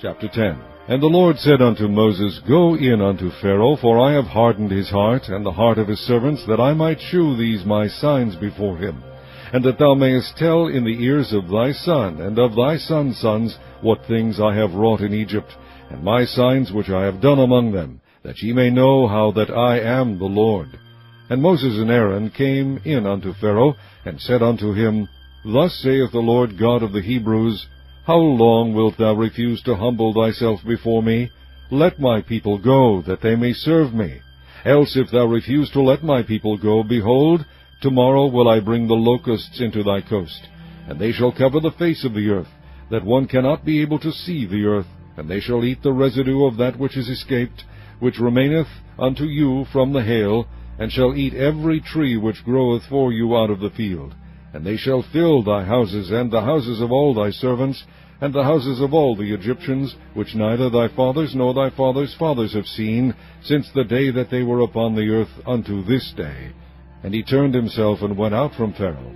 Chapter 10. And the Lord said unto Moses, Go in unto Pharaoh, for I have hardened his heart, and the heart of his servants, that I might shew these my signs before him, and that thou mayest tell in the ears of thy son, and of thy son's sons, what things I have wrought in Egypt, and my signs which I have done among them, that ye may know how that I am the Lord. And Moses and Aaron came in unto Pharaoh, and said unto him, Thus saith the Lord God of the Hebrews, How long wilt thou refuse to humble thyself before me? Let my people go, that they may serve me. Else if thou refuse to let my people go, behold, tomorrow will I bring the locusts into thy coast, and they shall cover the face of the earth, that one cannot be able to see the earth, and they shall eat the residue of that which is escaped, which remaineth unto you from the hail, and shall eat every tree which groweth for you out of the field. And they shall fill thy houses, and the houses of all thy servants, and the houses of all the Egyptians, which neither thy fathers nor thy fathers' fathers have seen, since the day that they were upon the earth unto this day. And he turned himself and went out from Pharaoh.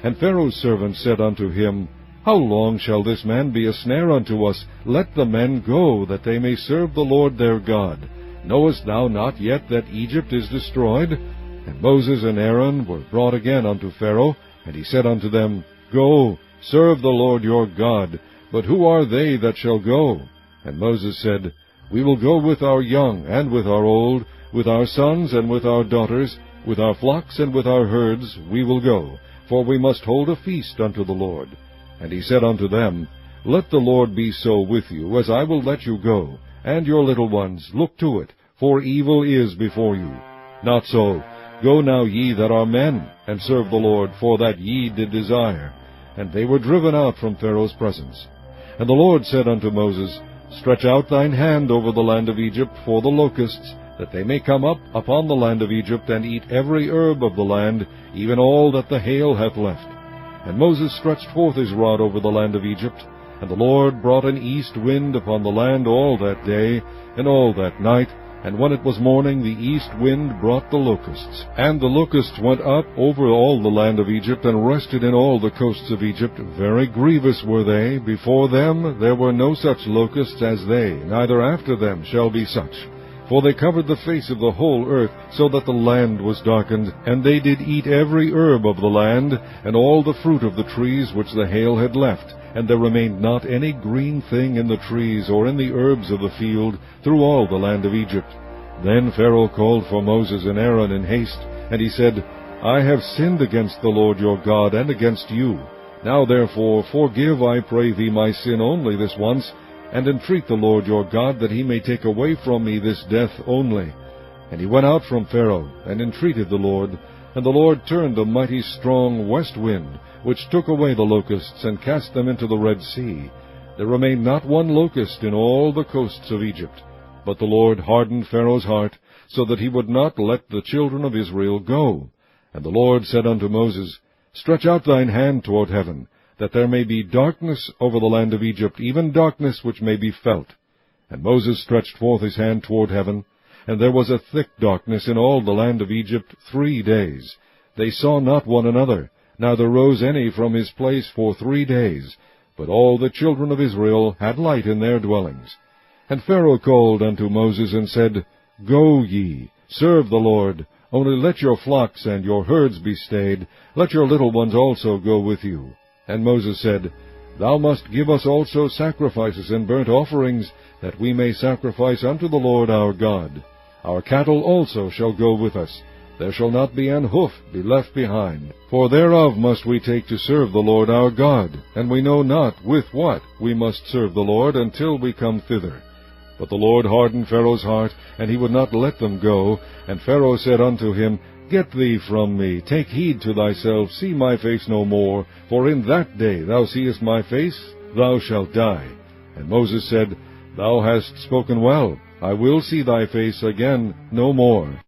And Pharaoh's servants said unto him, How long shall this man be a snare unto us? Let the men go, that they may serve the Lord their God. Knowest thou not yet that Egypt is destroyed? And Moses and Aaron were brought again unto Pharaoh, and he said unto them, Go, serve the Lord your God. But who are they that shall go? And Moses said, We will go with our young and with our old, with our sons and with our daughters, with our flocks and with our herds we will go, for we must hold a feast unto the Lord. And he said unto them, Let the Lord be so with you, as I will let you go, and your little ones, look to it, for evil is before you. Not so. Go now ye that are men, and serve the Lord, for that ye did desire. And they were driven out from Pharaoh's presence. And the Lord said unto Moses, Stretch out thine hand over the land of Egypt for the locusts, that they may come up upon the land of Egypt, and eat every herb of the land, even all that the hail hath left. And Moses stretched forth his rod over the land of Egypt, and the Lord brought an east wind upon the land all that day, and all that night, and when it was morning, the east wind brought the locusts. And the locusts went up over all the land of Egypt, and rested in all the coasts of Egypt. Very grievous were they. Before them there were no such locusts as they, neither after them shall be such. For they covered the face of the whole earth, so that the land was darkened. And they did eat every herb of the land, and all the fruit of the trees which the hail had left. And there remained not any green thing in the trees, or in the herbs of the field, through all the land of Egypt. Then Pharaoh called for Moses and Aaron in haste, and he said, I have sinned against the Lord your God, and against you. Now therefore forgive, I pray thee, my sin only this once, and entreat the Lord your God, that he may take away from me this death only. And he went out from Pharaoh, and entreated the Lord. And the Lord turned a mighty strong west wind, which took away the locusts, and cast them into the Red Sea. There remained not one locust in all the coasts of Egypt. But the Lord hardened Pharaoh's heart, so that he would not let the children of Israel go. And the Lord said unto Moses, Stretch out thine hand toward heaven, that there may be darkness over the land of Egypt, even darkness which may be felt. And Moses stretched forth his hand toward heaven, and there was a thick darkness in all the land of Egypt 3 days. They saw not one another, neither rose any from his place for 3 days. But all the children of Israel had light in their dwellings. And Pharaoh called unto Moses, and said, Go ye, serve the Lord, only let your flocks and your herds be stayed, let your little ones also go with you. And Moses said, Thou must give us also sacrifices and burnt offerings, that we may sacrifice unto the Lord our God. Our cattle also shall go with us. There shall not be an hoof be left behind. For thereof must we take to serve the Lord our God, and we know not with what we must serve the Lord until we come thither. But the Lord hardened Pharaoh's heart, and he would not let them go. And Pharaoh said unto him, Get thee from me, take heed to thyself, see my face no more, for in that day thou seest my face, thou shalt die. And Moses said, Thou hast spoken well, I will see thy face again no more.